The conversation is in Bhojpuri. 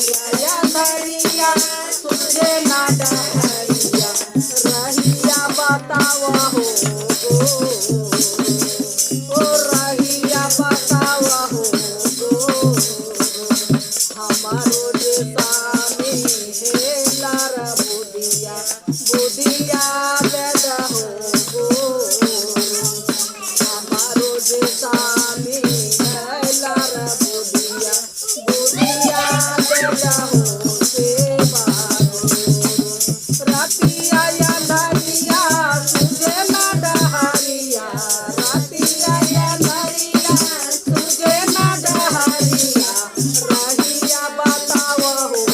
या धरिया तुझे ना डहरिया रहिया बतावा हो ओ रहिया बतावा हो हमारो देशा में है लार बुदिया बुदिया बेदा हो हमारो देशा में है लार बुदिया बुदिया बेदा हो सेवा रातिया या धरिया तुझे ना डहरिया रातिया या धरिया तुझे ना डहरिया रहिया बतावा हो